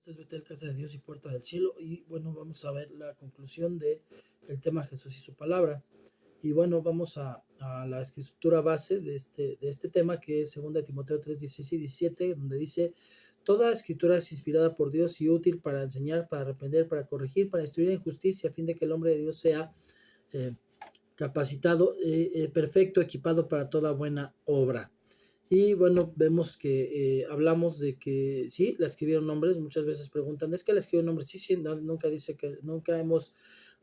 Esto es Betel, Casa de Dios y Puerta del Cielo. Y bueno, vamos a ver la conclusión de el tema Jesús y su palabra. Y bueno, vamos a la escritura base de este tema, que es 2 Timoteo 3, 16 y 17, donde dice: toda escritura es inspirada por Dios y útil para enseñar, para reprender, para corregir, para instruir en justicia, a fin de que el hombre de Dios sea eh, capacitado, perfecto, equipado para toda buena obra. Y bueno, vemos que hablamos de que sí, la escribieron hombres. Muchas veces preguntan, ¿es que la escribieron hombres? Sí, sí, no, nunca hemos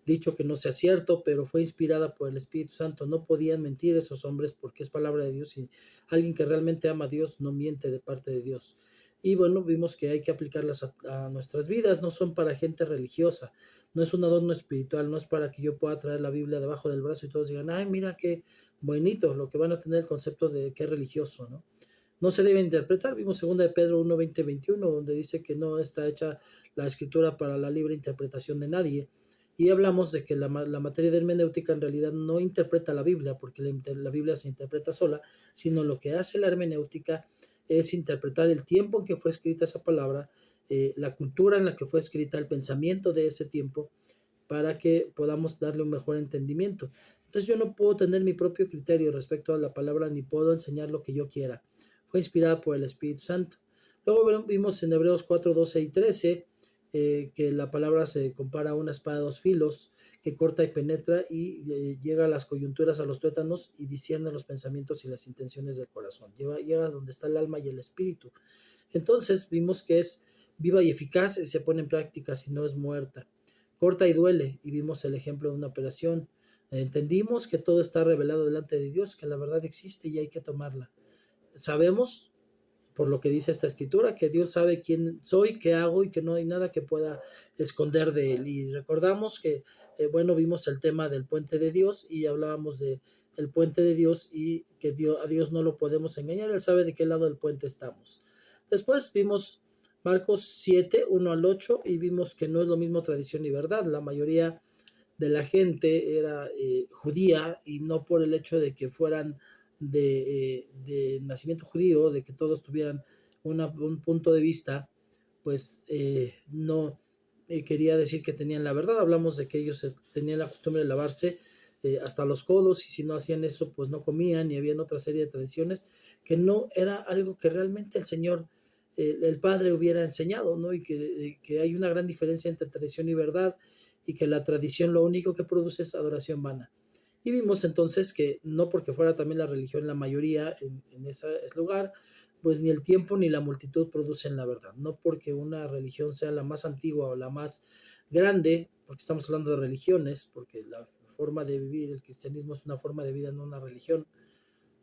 dicho que no sea cierto, pero fue inspirada por el Espíritu Santo. No podían mentir esos hombres porque es palabra de Dios, y alguien que realmente ama a Dios no miente de parte de Dios. Y bueno, vimos que hay que aplicarlas a nuestras vidas. No son para gente religiosa, no es un adorno espiritual, no es para que yo pueda traer la Biblia debajo del brazo y todos digan, ay, mira qué bonito, lo que van a tener el concepto de que es religioso, ¿no? No se debe interpretar. Vimos 2 de Pedro 1, 20, 21, donde dice que no está hecha la escritura para la libre interpretación de nadie. Y hablamos de que la materia de hermenéutica en realidad no interpreta la Biblia, porque la Biblia se interpreta sola, sino lo que hace la hermenéutica es interpretar el tiempo en que fue escrita esa palabra, la cultura en la que fue escrita, el pensamiento de ese tiempo, para que podamos darle un mejor entendimiento. Entonces yo no puedo tener mi propio criterio respecto a la palabra, ni puedo enseñar lo que yo quiera. Fue inspirada por el Espíritu Santo. Luego vimos en Hebreos 4, 12 y 13 que la palabra se compara a una espada de dos filos que corta y penetra y llega a las coyunturas, a los tuétanos, y discierne los pensamientos y las intenciones del corazón. Llega donde está el alma y el espíritu. Entonces vimos que es viva y eficaz y se pone en práctica, si no es muerta. Corta y duele, y vimos el ejemplo de una operación. Entendimos que todo está revelado delante de Dios, que la verdad existe y hay que tomarla. Sabemos, por lo que dice esta escritura, que Dios sabe quién soy, qué hago, y que no hay nada que pueda esconder de Él. Y recordamos que, bueno, vimos el tema del puente de Dios y hablábamos de el puente de Dios, y que a Dios no lo podemos engañar, Él sabe de qué lado del puente estamos. Después vimos Marcos 7, 1 al 8, y vimos que no es lo mismo tradición y verdad. La mayoría de la gente era judía, y no por el hecho de que fueran de nacimiento judío, de que todos tuvieran un punto de vista, pues no quería decir que tenían la verdad. Hablamos de que ellos tenían la costumbre de lavarse hasta los codos, y si no hacían eso, pues no comían, y había otra serie de tradiciones que no era algo que realmente el Señor, el Padre, hubiera enseñado, ¿no? Y que hay una gran diferencia entre tradición y verdad, y que la tradición lo único que produce es adoración vana. Y vimos entonces que no porque fuera también la religión la mayoría en ese lugar, pues ni el tiempo ni la multitud producen la verdad. No porque una religión sea la más antigua o la más grande, porque estamos hablando de religiones, porque la forma de vivir, el cristianismo es una forma de vida, no una religión.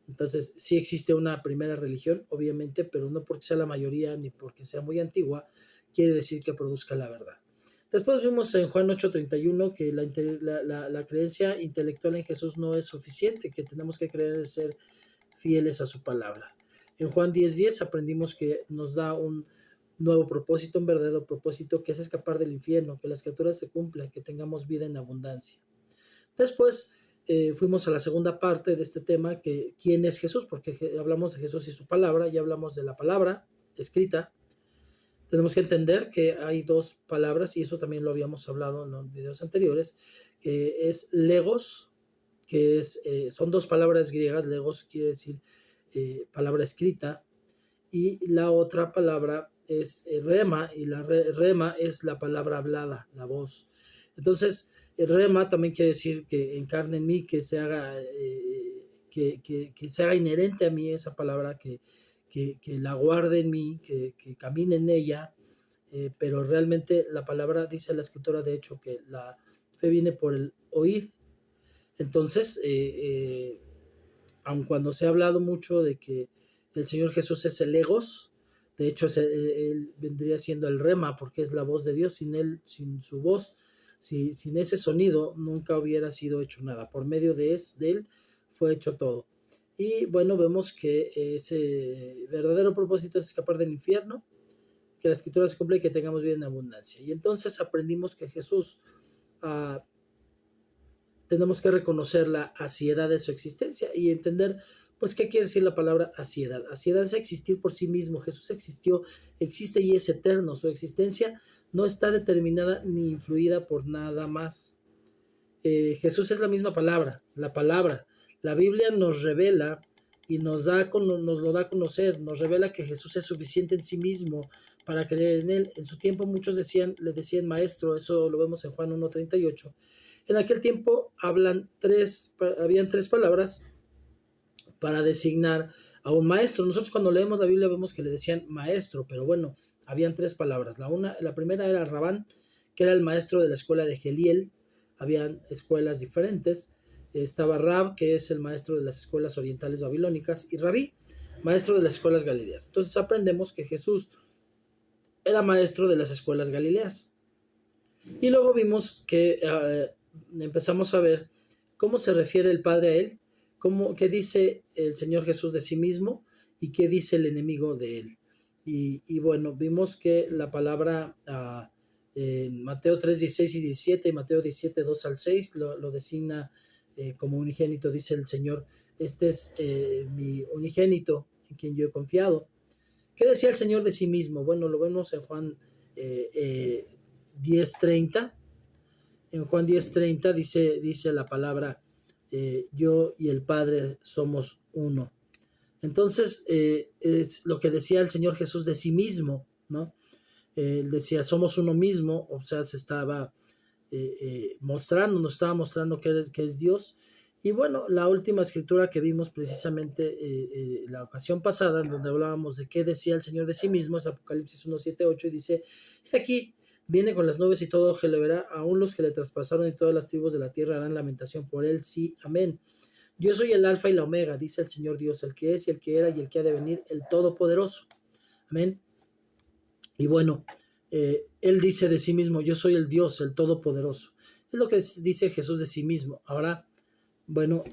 Entonces sí existe una primera religión, obviamente, pero no porque sea la mayoría ni porque sea muy antigua, quiere decir que produzca la verdad. Después vimos en Juan 8:31 que la creencia intelectual en Jesús no es suficiente, que tenemos que creer en ser fieles a su palabra. En Juan 10:10 aprendimos que nos da un nuevo propósito, un verdadero propósito, que es escapar del infierno, que las escrituras se cumplan, que tengamos vida en abundancia. Después fuimos a la segunda parte de este tema, que quién es Jesús, porque hablamos de Jesús y su palabra, ya hablamos de la palabra escrita. Tenemos que entender que hay dos palabras, y eso también lo habíamos hablado en los videos anteriores, que es legos, que son dos palabras griegas. Legos quiere decir palabra escrita, y la otra palabra es rema, y la rema es la palabra hablada, la voz. Entonces, el rema también quiere decir que encarne en mí, que se haga, que se haga inherente a mí esa palabra, que la guarde en mí, que camine en ella. Pero realmente la palabra, dice la escritura, de hecho, que la fe viene por el oír. Entonces, aun cuando se ha hablado mucho de que el Señor Jesús es el Legos, de hecho él vendría siendo el Rema, porque es la voz de Dios. Sin él, sin su voz, sin ese sonido, nunca hubiera sido hecho nada. Por medio de él fue hecho todo. Y bueno, vemos que ese verdadero propósito es escapar del infierno, que la escritura se cumpla y que tengamos vida en abundancia. Y entonces aprendimos que Jesús, tenemos que reconocer la aciedad de su existencia y entender Pues, ¿qué quiere decir la palabra aciedad? Aciedad es existir por sí mismo. Jesús existió, existe y es eterno. Su existencia no está determinada ni influida por nada más. Jesús es la misma palabra, la palabra. La Biblia nos revela y nos lo da a conocer, nos revela que Jesús es suficiente en sí mismo para creer en él. En su tiempo muchos le decían maestro, eso lo vemos en Juan 1:38. En aquel tiempo habían tres palabras para designar a un maestro. Nosotros cuando leemos la Biblia vemos que le decían maestro, pero bueno, habían tres palabras. La primera era Rabán, que era el maestro de la escuela de Geliel. Habían escuelas diferentes. Estaba Rab, que es el maestro de las escuelas orientales babilónicas, y Rabí, maestro de las escuelas galileas. Entonces aprendemos que Jesús era maestro de las escuelas galileas. Y luego vimos que empezamos a ver cómo se refiere el Padre a él, qué dice el Señor Jesús de sí mismo y qué dice el enemigo de él. Y bueno, vimos que la palabra en Mateo 3, 16 y 17 y Mateo 17, 2 al 6 lo designa como unigénito. Dice el Señor, este es mi unigénito en quien yo he confiado. ¿Qué decía el Señor de sí mismo? Bueno, lo vemos en Juan 10:30. En Juan 10:30 dice la palabra, yo y el Padre somos uno. Entonces, es lo que decía el Señor Jesús de sí mismo, ¿no? Él decía, somos uno mismo, o sea, se estaba nos estaba mostrando que es Dios. Y bueno, la última escritura que vimos precisamente la ocasión pasada, en donde hablábamos de qué decía el Señor de sí mismo, es Apocalipsis 1, 7, 8, y dice, aquí viene con las nubes y todo ojo le verá, aún los que le traspasaron y todas las tribus de la tierra harán lamentación por él, sí, amén. Yo soy el alfa y la omega, dice el Señor Dios, el que es y el que era y el que ha de venir, el todopoderoso, amén. Y bueno, él dice de sí mismo, yo soy el Dios, el todopoderoso. Es lo que dice Jesús de sí mismo. Ahora, bueno,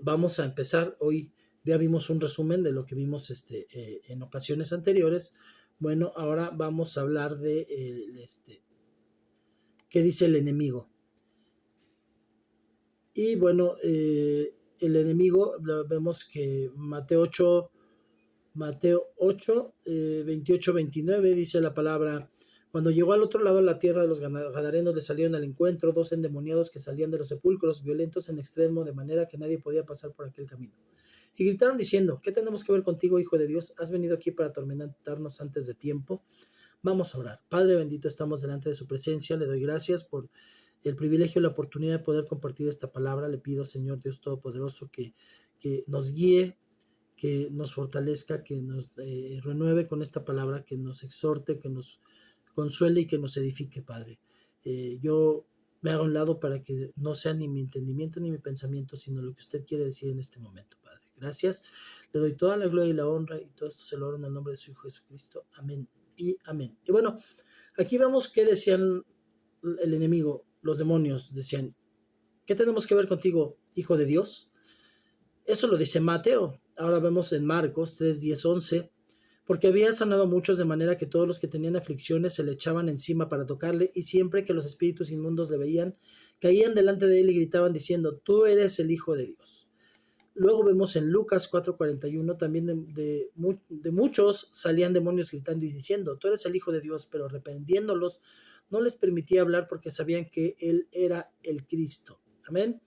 vamos a empezar. Hoy ya vimos un resumen de lo que vimos en ocasiones anteriores. Bueno, ahora vamos a hablar de qué dice el enemigo. Y bueno, el enemigo, vemos que Mateo 8, 28, 29 dice la palabra, cuando llegó al otro lado de la tierra de los gadarenos le salieron al encuentro 2 endemoniados que salían de los sepulcros, violentos en extremo, de manera que nadie podía pasar por aquel camino. Y gritaron diciendo, ¿qué tenemos que ver contigo, Hijo de Dios? ¿Has venido aquí para atormentarnos antes de tiempo? Vamos a orar. Padre bendito, estamos delante de su presencia. Le doy gracias por el privilegio y la oportunidad de poder compartir esta palabra. Le pido, Señor Dios Todopoderoso, que nos guíe, que nos fortalezca, que nos renueve con esta palabra, que nos exhorte, que nos consuele y que nos edifique, Padre. Yo me hago a un lado para que no sea ni mi entendimiento ni mi pensamiento, sino lo que usted quiere decir en este momento, Padre. Gracias. Le doy toda la gloria y la honra y todo esto se lo oro en el nombre de su Hijo Jesucristo. Amén y amén. Y bueno, aquí vemos qué decían el enemigo, los demonios decían, ¿qué tenemos que ver contigo, Hijo de Dios? Eso lo dice Mateo. Ahora vemos en Marcos 3, 10, 11, porque había sanado a muchos de manera que todos los que tenían aflicciones se le echaban encima para tocarle, y siempre que los espíritus inmundos le veían, caían delante de él y gritaban diciendo, tú eres el Hijo de Dios. Luego vemos en Lucas 4:41 también de muchos salían demonios gritando y diciendo, tú eres el Hijo de Dios, pero reprendiéndolos no les permitía hablar porque sabían que él era el Cristo. Amén.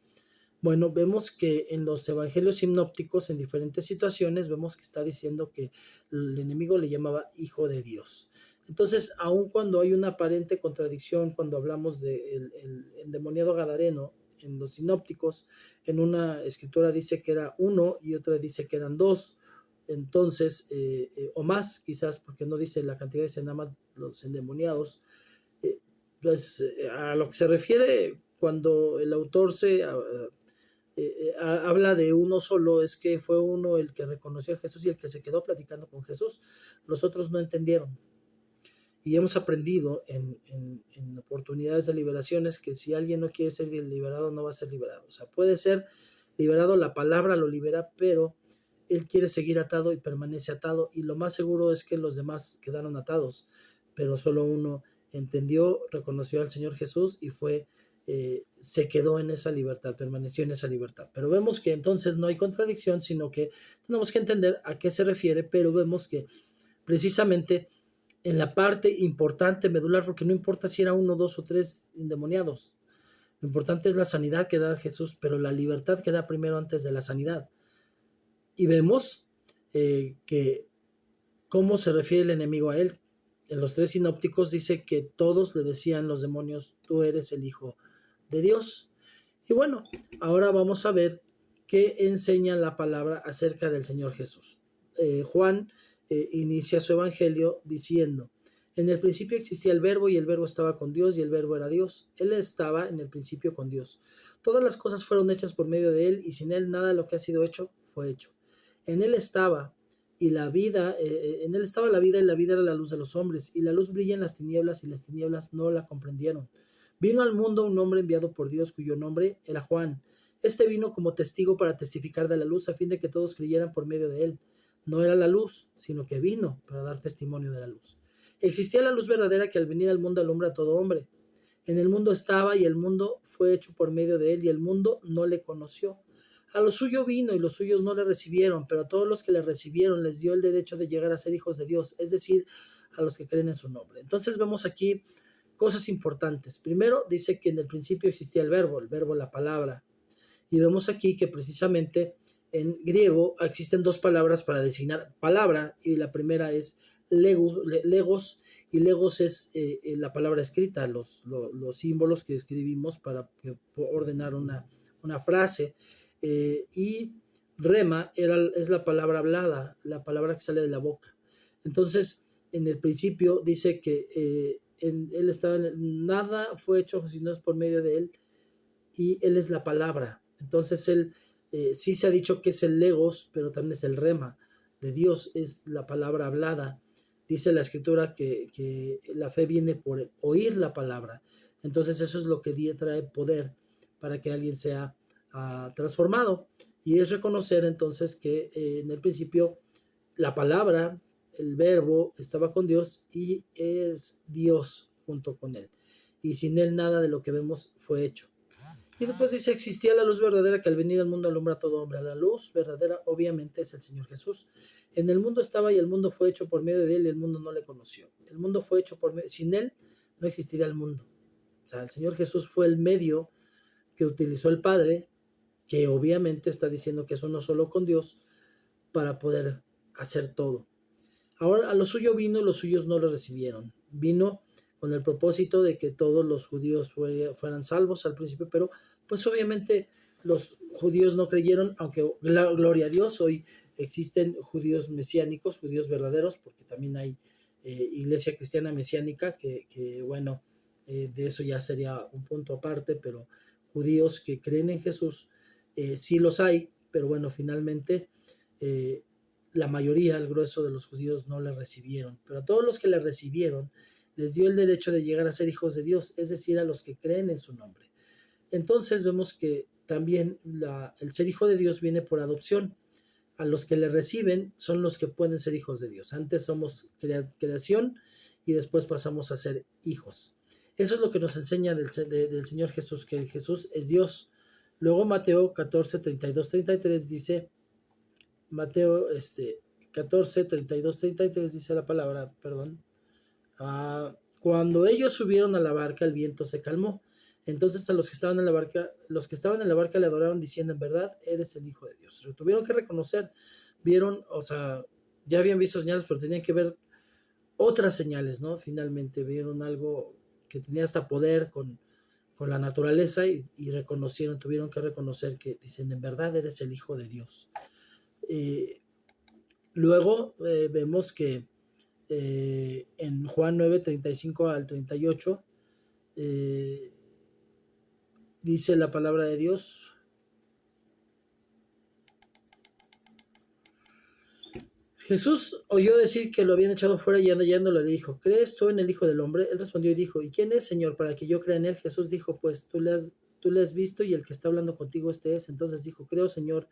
Bueno, vemos que en los evangelios sinópticos, en diferentes situaciones, vemos que está diciendo que el enemigo le llamaba Hijo de Dios. Entonces, aun cuando hay una aparente contradicción, cuando hablamos del endemoniado gadareno, en los sinópticos, en una escritura dice que era uno y otra dice que eran dos, entonces, o más quizás, porque no dice la cantidad, dice nada más los endemoniados. Pues a lo que se refiere cuando el autor habla de uno solo, es que fue uno el que reconoció a Jesús y el que se quedó platicando con Jesús. Los otros no entendieron. Y hemos aprendido en oportunidades de liberaciones que si alguien no quiere ser liberado, no va a ser liberado. O sea, puede ser liberado, la palabra lo libera, pero él quiere seguir atado y permanece atado. Y lo más seguro es que los demás quedaron atados, pero solo uno entendió, reconoció al Señor Jesús y fue se quedó en esa libertad, permaneció en esa libertad. Pero vemos que entonces no hay contradicción, sino que tenemos que entender a qué se refiere, pero vemos que precisamente en la parte importante, medular, porque no importa si era uno, dos o tres endemoniados, lo importante es la sanidad que da Jesús, pero la libertad que da primero antes de la sanidad. Y vemos que cómo se refiere el enemigo a él. En los tres sinópticos dice que todos le decían los demonios, tú eres el Hijo de Dios. Y bueno, ahora vamos a ver qué enseña la palabra acerca del Señor Jesús. Juan inicia su evangelio diciendo: en el principio existía el verbo y el verbo estaba con Dios y el verbo era Dios. Él estaba en el principio con Dios. Todas las cosas fueron hechas por medio de él y sin él nada de lo que ha sido hecho fue hecho. En él estaba y la vida, en él estaba la vida y la vida era la luz de los hombres y la luz brilla en las tinieblas y las tinieblas no la comprendieron. Vino al mundo un hombre enviado por Dios cuyo nombre era Juan. Este vino como testigo para testificar de la luz a fin de que todos creyeran por medio de él. No era la luz, sino que vino para dar testimonio de la luz. Existía la luz verdadera que al venir al mundo alumbra a todo hombre. En el mundo estaba y el mundo fue hecho por medio de él y el mundo no le conoció. A lo suyo vino y los suyos no le recibieron, pero a todos los que le recibieron les dio el derecho de llegar a ser hijos de Dios, es decir, a los que creen en su nombre. Entonces vemos aquí cosas importantes. Primero dice que en el principio existía el verbo, la palabra. Y vemos aquí que precisamente en griego existen dos palabras para designar palabra, y la primera es legos, y legos es la palabra escrita, los símbolos que escribimos para ordenar una frase. Y rema es la palabra hablada, la palabra que sale de la boca. Entonces, en el principio dice que él estaba, nada fue hecho si no es por medio de él, y él es la palabra. Entonces, él sí se ha dicho que es el legos, pero también es el rema de Dios, es la palabra hablada. Dice la escritura que la fe viene por oír la palabra. Entonces, eso es lo que trae poder para que alguien sea transformado, y es reconocer entonces que en el principio la palabra, el verbo, estaba con Dios y es Dios junto con él, y sin él nada de lo que vemos fue hecho. Y después dice: existía la luz verdadera que al venir al mundo alumbra a todo hombre. La luz verdadera obviamente es el Señor Jesús. En el mundo estaba y el mundo fue hecho por medio de él y el mundo no le conoció. El mundo fue hecho por medio, sin él no existiría el mundo. O sea, el Señor Jesús fue el medio que utilizó el Padre, que obviamente está diciendo que es uno solo con Dios, para poder hacer todo. Ahora a lo suyo vino y los suyos no lo recibieron. Vino con el propósito de que todos los judíos fueran salvos al principio, pero pues obviamente los judíos no creyeron, aunque gloria a Dios, hoy existen judíos mesiánicos, judíos verdaderos, porque también hay iglesia cristiana mesiánica, que bueno, de eso ya sería un punto aparte, pero judíos que creen en Jesús, sí los hay, pero bueno, finalmente la mayoría, el grueso de los judíos no le recibieron, pero a todos los que le recibieron les dio el derecho de llegar a ser hijos de Dios, es decir, a los que creen en su nombre. Entonces vemos que también el ser hijo de Dios viene por adopción. A los que le reciben son los que pueden ser hijos de Dios. Antes somos creación y después pasamos a ser hijos. Eso es lo que nos enseña del Señor Jesús, que Jesús es Dios. Luego Mateo 14, 32, 33 dice, Mateo 14, 32, 33 dice la palabra, perdón. Cuando ellos subieron a la barca, el viento se calmó. Entonces a los que estaban en la barca le adoraron diciendo: en verdad eres el Hijo de Dios. Lo tuvieron que reconocer, vieron, o sea, ya habían visto señales, pero tenían que ver otras señales, ¿no? Finalmente vieron algo que tenía hasta poder con la naturaleza, y tuvieron que reconocer que dicen: en verdad eres el Hijo de Dios. Luego vemos que en Juan 9, 35 al 38 dice la palabra de Dios: Jesús oyó decir que lo habían echado fuera, y hallándolo le dijo: ¿crees tú en el Hijo del Hombre? Él respondió y dijo: ¿y quién es, Señor, para que yo crea en él? Jesús dijo: pues tú le has visto, y el que está hablando contigo este es. Entonces dijo: creo, Señor,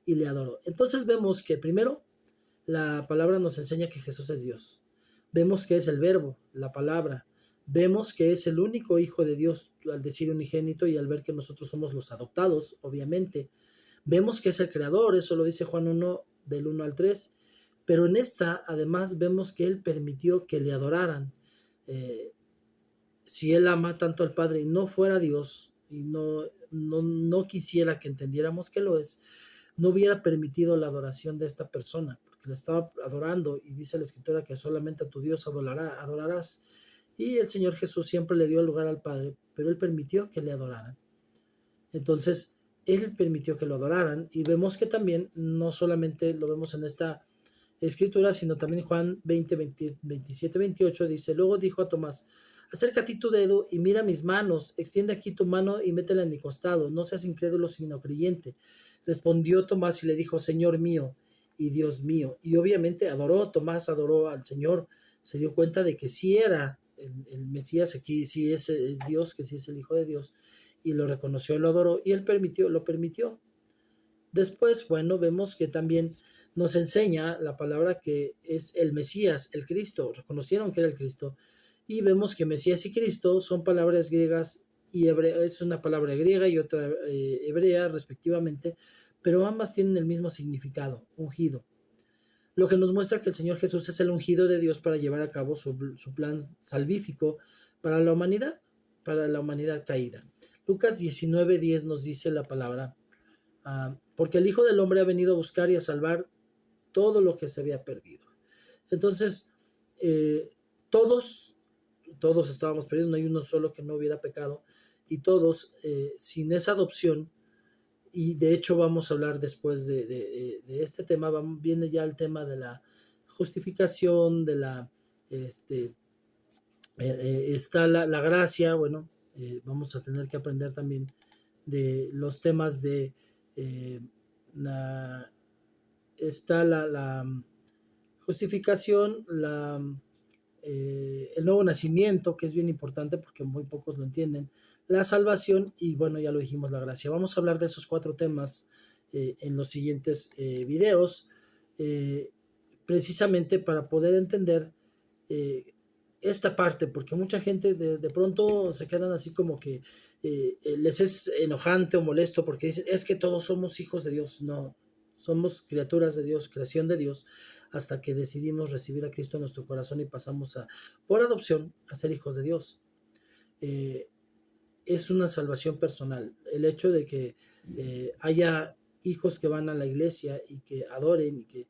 y le adoró. Entonces vemos que primero la palabra nos enseña que Jesús es Dios. Vemos que es el verbo, la palabra. Vemos que es el único Hijo de Dios al decir unigénito y al ver que nosotros somos los adoptados, obviamente. Vemos que es el Creador, eso lo dice Juan 1, del 1 al 3, pero en esta además vemos que Él permitió que le adoraran. Eh, si Él ama tanto al Padre y no fuera Dios y no quisiera que entendiéramos que lo es, no hubiera permitido la adoración de esta persona, porque le estaba adorando y dice la Escritura que solamente a tu Dios adorarás. Y el Señor Jesús siempre le dio el lugar al Padre, pero Él permitió que le adoraran. Entonces, Él permitió que lo adoraran y vemos que también no solamente lo vemos en esta Escritura, sino también Juan 20, 27, 28 dice, luego dijo a Tomás, acerca a ti tu dedo y mira mis manos, extiende aquí tu mano y métela en mi costado, no seas incrédulo sino creyente. Respondió Tomás y le dijo, Señor mío y Dios mío. Y obviamente Tomás adoró al Señor, se dio cuenta de que sí era el Mesías, aquí sí es Dios, que sí es el Hijo de Dios, y lo reconoció, lo adoró, y él lo permitió. Después, bueno, vemos que también nos enseña la palabra que es el Mesías, el Cristo, reconocieron que era el Cristo, y vemos que Mesías y Cristo son palabras griegas y es una palabra griega y otra hebrea respectivamente, pero ambas tienen el mismo significado, ungido. Lo que nos muestra que el Señor Jesús es el ungido de Dios para llevar a cabo su plan salvífico para la humanidad caída. Lucas 19:10 nos dice la palabra, porque el Hijo del Hombre ha venido a buscar y a salvar todo lo que se había perdido. Entonces, todos estábamos perdidos, no hay uno solo que no hubiera pecado, y todos, sin esa adopción, y de hecho vamos a hablar después de este tema, viene ya el tema de la justificación, de la, está la gracia, bueno, vamos a tener que aprender también de los temas de, está la justificación, el nuevo nacimiento, que es bien importante porque muy pocos lo entienden, la salvación y bueno, ya lo dijimos, la gracia. Vamos a hablar de esos 4 temas en los siguientes videos, precisamente para poder entender esta parte, porque mucha gente de pronto se quedan así como que les es enojante o molesto porque dicen, es que todos somos hijos de Dios. No, somos criaturas de Dios, creación de Dios, hasta que decidimos recibir a Cristo en nuestro corazón y pasamos por adopción a ser hijos de Dios. Es una salvación personal. El hecho de que haya hijos que van a la iglesia y que adoren y que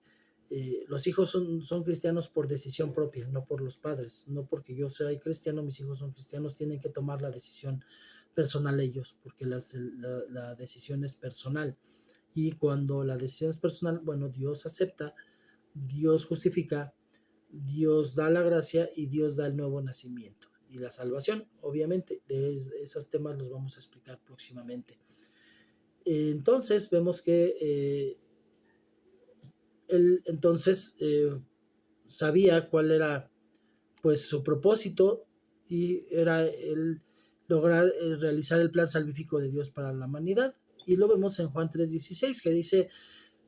los hijos son cristianos por decisión propia, no por los padres. No porque yo soy cristiano, mis hijos son cristianos, tienen que tomar la decisión personal ellos, porque la decisión es personal. Y cuando la decisión es personal, bueno, Dios acepta, Dios justifica, Dios da la gracia y Dios da el nuevo nacimiento. Y la salvación, obviamente, de esos temas los vamos a explicar próximamente. Entonces, vemos que él entonces sabía cuál era pues su propósito y era el lograr realizar el plan salvífico de Dios para la humanidad. Y lo vemos en Juan 3:16 que dice,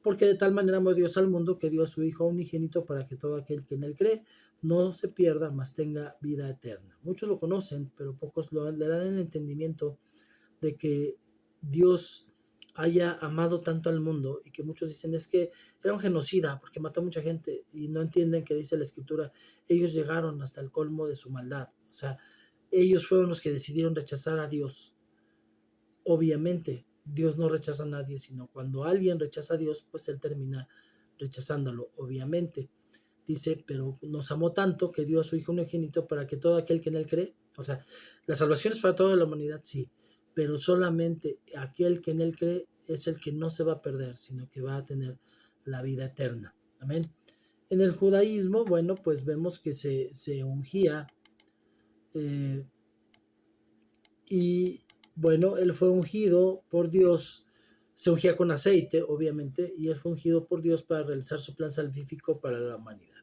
porque de tal manera amó Dios al mundo que dio a su Hijo unigénito para que todo aquel que en él cree no se pierda, mas tenga vida eterna. Muchos lo conocen, pero pocos le dan el entendimiento de que Dios haya amado tanto al mundo y que muchos dicen es que era un genocida porque mató a mucha gente y no entienden que dice la Escritura, ellos llegaron hasta el colmo de su maldad, o sea, ellos fueron los que decidieron rechazar a Dios. Obviamente, Dios no rechaza a nadie, sino cuando alguien rechaza a Dios, pues Él termina rechazándolo, obviamente. Dice, pero nos amó tanto que dio a su Hijo unigénito para que todo aquel que en Él cree, o sea, la salvación es para toda la humanidad, sí, pero solamente aquel que en Él cree es el que no se va a perder, sino que va a tener la vida eterna. Amén. En el judaísmo, bueno, pues vemos que se ungía y bueno, él fue ungido por Dios, se ungía con aceite, obviamente, y él fue ungido por Dios para realizar su plan salvífico para la humanidad.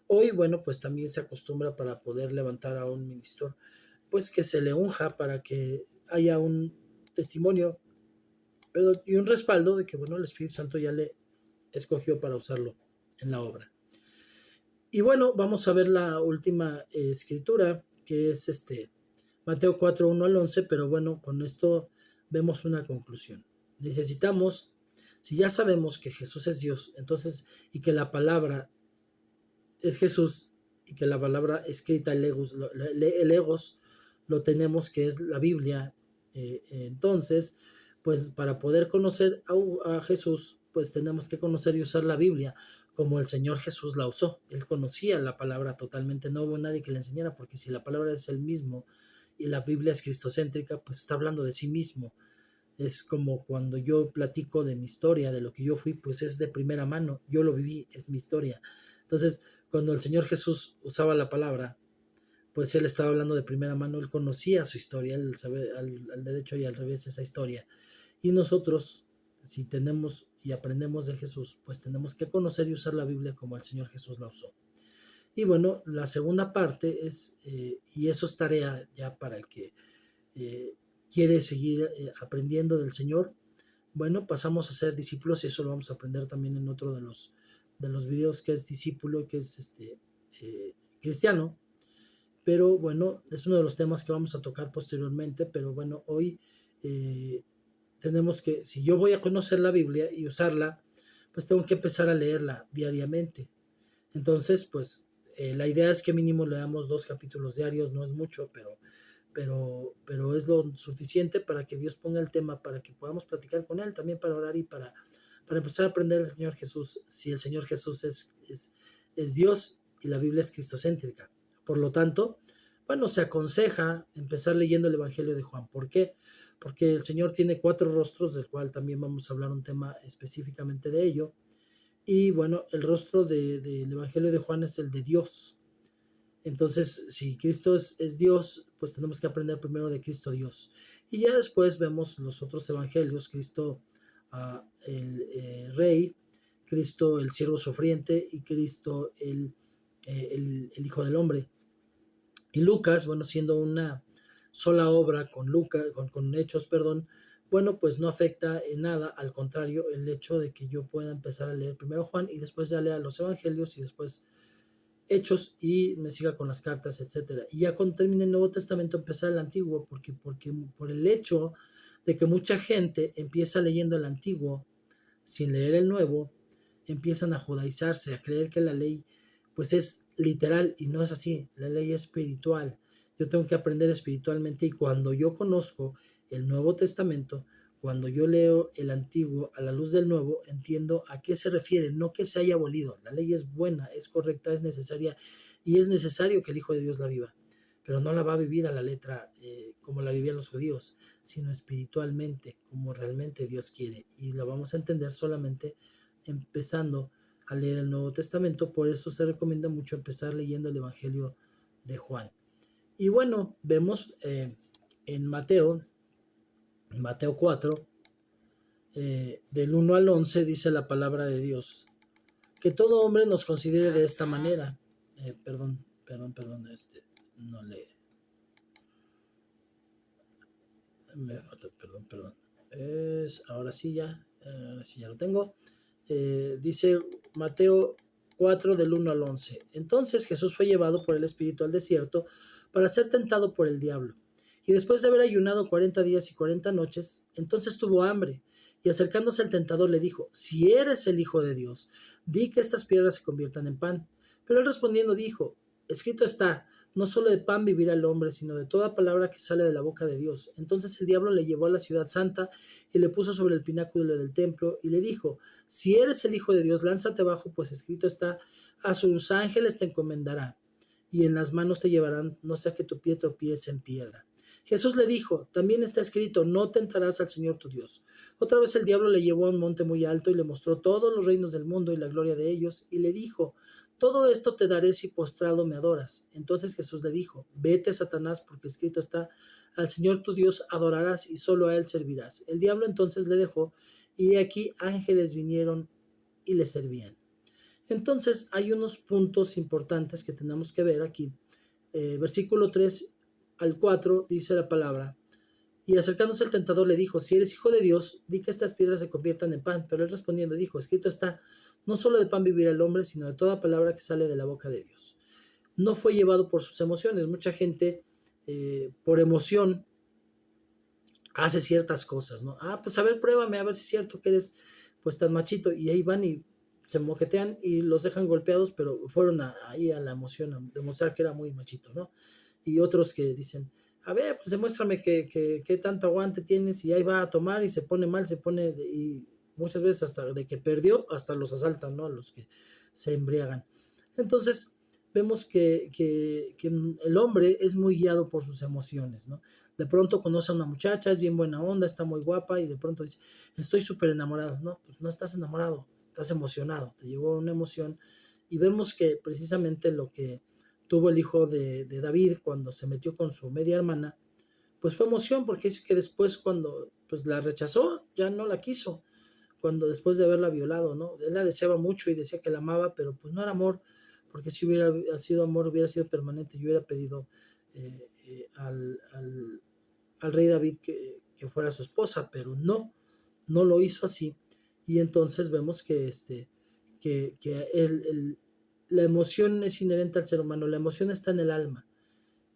Hoy, bueno, pues también se acostumbra para poder levantar a un ministro, pues que se le unja para que haya un testimonio y un respaldo de que, bueno, el Espíritu Santo ya le escogió para usarlo en la obra. Y bueno, vamos a ver la última escritura, que es Mateo 4, 1 al 11, pero bueno, con esto vemos una conclusión. Necesitamos, si ya sabemos que Jesús es Dios, entonces, y que la palabra es Jesús, y que la palabra escrita, el Logos, lo tenemos, que es la Biblia, entonces, pues para poder conocer a Jesús, pues tenemos que conocer y usar la Biblia como el Señor Jesús la usó. Él conocía la palabra totalmente, no hubo nadie que le enseñara, porque si la palabra es el mismo y la Biblia es cristocéntrica, pues está hablando de sí mismo. Es como cuando yo platico de mi historia, de lo que yo fui, pues es de primera mano, yo lo viví, es mi historia. Entonces, cuando el Señor Jesús usaba la palabra, pues Él estaba hablando de primera mano, Él conocía su historia, Él sabe al derecho y al revés esa historia. Y nosotros, si tenemos y aprendemos de Jesús, pues tenemos que conocer y usar la Biblia como el Señor Jesús la usó. Y bueno, la segunda parte es, y eso es tarea ya para el que quiere seguir aprendiendo del Señor. Bueno, pasamos a ser discípulos, y eso lo vamos a aprender también en otro de los videos, que es discípulo y que es cristiano. Pero bueno, es uno de los temas que vamos a tocar posteriormente. Pero bueno, hoy tenemos que, si yo voy a conocer la Biblia y usarla, pues tengo que empezar a leerla diariamente. Entonces, pues la idea es que mínimo leamos 2 capítulos diarios, no es mucho, pero es lo suficiente para que Dios ponga el tema, para que podamos platicar con Él, también para orar y para empezar a aprender del Señor Jesús, si el Señor Jesús es Dios y la Biblia es cristocéntrica. Por lo tanto, bueno, se aconseja empezar leyendo el Evangelio de Juan. ¿Por qué? Porque el Señor tiene 4 rostros, del cual también vamos a hablar un tema específicamente de ello. Y bueno, el rostro del Evangelio de Juan es el de Dios. Entonces, si Cristo es Dios, pues tenemos que aprender primero de Cristo Dios. Y ya después vemos los otros evangelios, Cristo el Rey, Cristo el siervo sufriente y Cristo el Hijo del Hombre. Y Lucas, bueno, siendo una sola obra con Hechos, perdón, bueno, pues no afecta en nada, al contrario, el hecho de que yo pueda empezar a leer primero Juan y después ya lea los evangelios y después Hechos y me siga con las cartas, etcétera. Y ya cuando termine el Nuevo Testamento empezar el Antiguo, porque por el hecho de que mucha gente empieza leyendo el Antiguo sin leer el Nuevo, empiezan a judaizarse, a creer que la ley pues es literal, y no es así. La ley es espiritual. Yo tengo que aprender espiritualmente, y cuando yo conozco el Nuevo Testamento, cuando yo leo el Antiguo a la luz del Nuevo, entiendo a qué se refiere, no que se haya abolido. La ley es buena, es correcta, es necesaria, y es necesario que el Hijo de Dios la viva, pero no la va a vivir a la letra como la vivían los judíos, sino espiritualmente, como realmente Dios quiere, y la vamos a entender solamente empezando a leer el Nuevo Testamento. Por eso se recomienda mucho empezar leyendo el Evangelio de Juan. Y bueno, vemos en Mateo 4, del 1 al 11, dice la palabra de Dios, que todo hombre nos considere de esta manera. Perdón, no le... Me falta, perdón. Ahora sí ya lo tengo. Dice Mateo 4 del 1 al 11. Entonces Jesús fue llevado por el Espíritu al desierto para ser tentado por el diablo. Y después de haber ayunado 40 días y 40 noches, entonces tuvo hambre. Y acercándose al tentador le dijo, si eres el Hijo de Dios, di que estas piedras se conviertan en pan. Pero él respondiendo dijo, escrito está, no solo de pan vivirá el hombre, sino de toda palabra que sale de la boca de Dios. Entonces el diablo le llevó a la ciudad santa y le puso sobre el pináculo del templo y le dijo, si eres el Hijo de Dios, lánzate abajo, pues escrito está, a sus ángeles te encomendará, y en las manos te llevarán, no sea que tu pie tropiece en piedra. Jesús le dijo, también está escrito, no tentarás al Señor tu Dios. Otra vez el diablo le llevó a un monte muy alto y le mostró todos los reinos del mundo y la gloria de ellos, y le dijo, todo esto te daré si postrado me adoras. Entonces Jesús le dijo, vete, Satanás, porque escrito está, al Señor tu Dios adorarás y solo a él servirás. El diablo entonces le dejó, y aquí ángeles vinieron y le servían. Entonces hay unos puntos importantes que tenemos que ver aquí. Versículo 3 al 4 dice la palabra, y acercándose el tentador le dijo, si eres Hijo de Dios, di que estas piedras se conviertan en pan. Pero él respondiendo dijo, escrito está, no solo de pan vivirá el hombre, sino de toda palabra que sale de la boca de Dios. no fue llevado por sus emociones. Mucha gente por emoción hace ciertas cosas, ¿no? Ah, pues a ver, pruébame, a ver si es cierto que eres pues tan machito. Y ahí van y se moquetean y los dejan golpeados, pero fueron ahí a la emoción, a demostrar que era muy machito, ¿no? Y otros que dicen, a ver, pues demuéstrame que tanto aguante tienes, y ahí va a tomar y se pone mal, y muchas veces hasta de que perdió, hasta los asaltan, ¿no? A los que se embriagan. Entonces, vemos que el hombre es muy guiado por sus emociones, ¿no? De pronto conoce a una muchacha, es bien buena onda, está muy guapa, y de pronto dice, estoy súper enamorado. No, pues no estás enamorado, estás emocionado, te llegó una emoción. Y vemos que precisamente lo que tuvo el hijo de David cuando se metió con su media hermana, pues fue emoción, porque dice que después cuando pues la rechazó, ya no la quiso, cuando después de haberla violado, ¿no? Él la deseaba mucho y decía que la amaba, pero pues no era amor, porque si hubiera sido amor, hubiera sido permanente. Yo hubiera pedido al rey David que fuera su esposa, pero no lo hizo así. Y entonces vemos que la emoción es inherente al ser humano, la emoción está en el alma.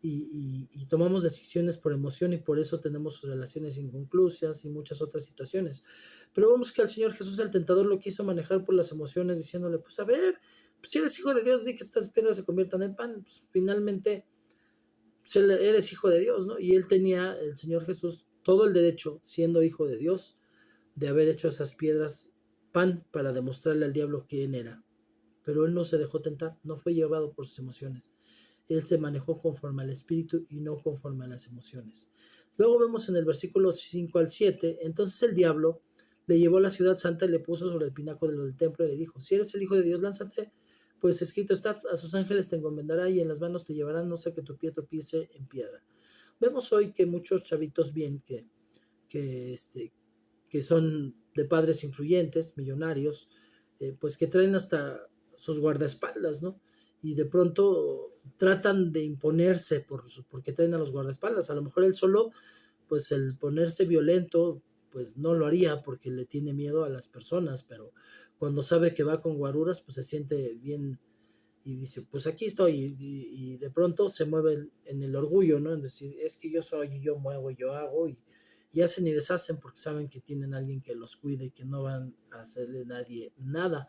Y tomamos decisiones por emoción, y por eso tenemos relaciones inconclusas y muchas otras situaciones. Pero vemos que al Señor Jesús el tentador lo quiso manejar por las emociones, diciéndole, pues a ver, pues si eres hijo de Dios, di que estas piedras se conviertan en pan. Pues finalmente pues, eres hijo de Dios, ¿no? Y él tenía, el Señor Jesús, todo el derecho, siendo hijo de Dios, de haber hecho esas piedras pan para demostrarle al diablo quién era. Pero él no se dejó tentar, no fue llevado por sus emociones. Él se manejó conforme al espíritu y no conforme a las emociones. Luego vemos en el versículo 5 al 7, entonces el diablo le llevó a la ciudad santa y le puso sobre el pináculo del templo y le dijo, si eres el hijo de Dios, lánzate, pues escrito está, a sus ángeles te encomendará y en las manos te llevarán, no sea que tu pie tropiece en piedra. Vemos hoy que muchos chavitos bien que, este, que son de padres influyentes, millonarios, pues que traen hasta sus guardaespaldas, ¿no? Y de pronto tratan de imponerse porque traen a los guardaespaldas. A lo mejor él solo, pues el ponerse violento, pues no lo haría porque le tiene miedo a las personas, pero cuando sabe que va con guaruras, pues se siente bien y dice, pues aquí estoy, y de pronto se mueve en el orgullo, ¿no? En decir, es que yo soy, y yo muevo, y yo hago, y hacen y deshacen porque saben que tienen a alguien que los cuide y que no van a hacerle a nadie nada.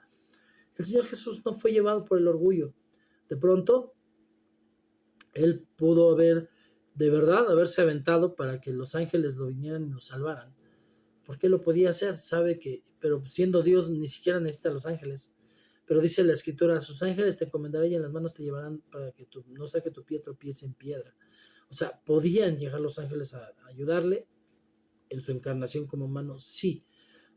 El Señor Jesús no fue llevado por el orgullo. De pronto, Él pudo de verdad, haberse aventado para que los ángeles lo vinieran y lo salvaran. Porque lo podía hacer, sabe que, pero siendo Dios ni siquiera necesita a los ángeles. Pero dice la escritura, a sus ángeles te encomendaré y en las manos te llevarán para que no sea que tu pie tropiece en piedra. O sea, podían llegar los ángeles a ayudarle en su encarnación como humano, sí,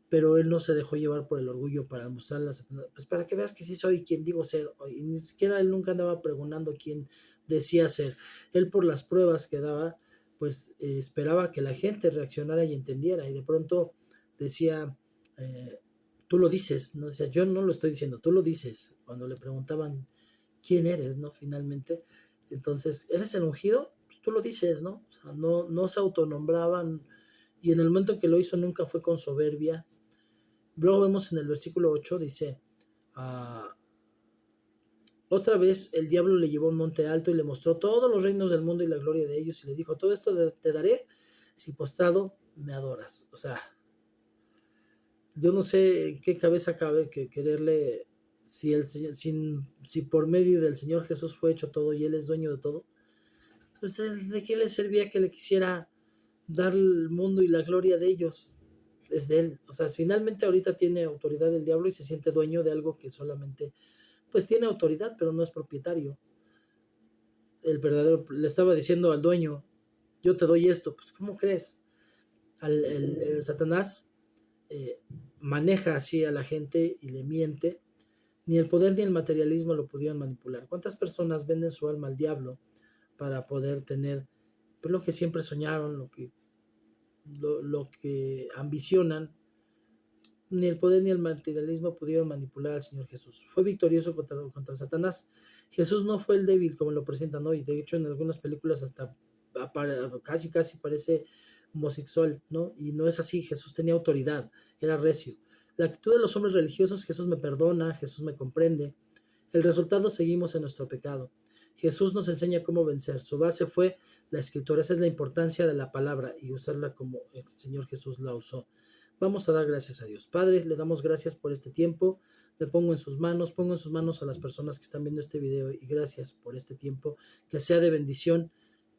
pero él no se dejó llevar por el orgullo para mostrarle a Satanás, pues para que veas que sí soy quien digo ser, y ni siquiera él nunca andaba pregonando quién decía ser. Él por las pruebas que daba, pues esperaba que la gente reaccionara y entendiera, y de pronto decía, eh, tú lo dices, ¿no? O sea, yo no lo estoy diciendo, tú lo dices, cuando le preguntaban quién eres, ¿no? Finalmente, entonces, ¿eres el ungido? Pues tú lo dices, ¿no? O sea, no se autonombraban, y en el momento en que lo hizo nunca fue con soberbia. Luego vemos en el versículo 8, dice, ah, otra vez el diablo le llevó a un monte alto y le mostró todos los reinos del mundo y la gloria de ellos, y le dijo, todo esto te daré si postrado me adoras. O sea, yo no sé en qué cabeza cabe que quererle, si por medio del Señor Jesús fue hecho todo y Él es dueño de todo, pues ¿de qué le servía que le quisiera dar el mundo y la gloria de ellos? Es de Él. O sea, finalmente ahorita tiene autoridad el diablo y se siente dueño de algo que solamente, pues tiene autoridad, pero no es propietario. El verdadero, le estaba diciendo al dueño, yo te doy esto, pues ¿cómo crees? El Satanás eh, maneja así a la gente y le miente. Ni el poder ni el materialismo lo pudieron manipular. ¿Cuántas personas venden su alma al diablo para poder tener pues, lo que siempre soñaron, lo que ambicionan? Ni el poder ni el materialismo pudieron manipular al Señor Jesús. Fue victorioso contra Satanás. Jesús no fue el débil como lo presentan hoy. De hecho, en algunas películas hasta casi parece homosexual, ¿no? Y no es así. Jesús tenía autoridad, era recio. La actitud de los hombres religiosos, Jesús me perdona, Jesús me comprende. El resultado, seguimos en nuestro pecado. Jesús nos enseña cómo vencer. Su base fue la escritura. Esa es la importancia de la palabra y usarla como el Señor Jesús la usó. Vamos a dar gracias a Dios. Padre, le damos gracias por este tiempo. Me pongo en sus manos a las personas que están viendo este video y gracias por este tiempo, que sea de bendición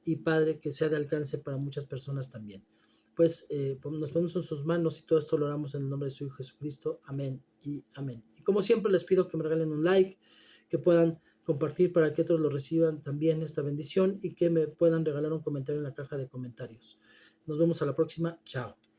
y Padre, que sea de alcance para muchas personas también. Pues nos ponemos en sus manos y todo esto lo oramos en el nombre de su Hijo Jesucristo. Amén y amén. Y como siempre les pido que me regalen un like, que puedan compartir para que otros lo reciban también esta bendición y que me puedan regalar un comentario en la caja de comentarios. Nos vemos a la próxima. Chao.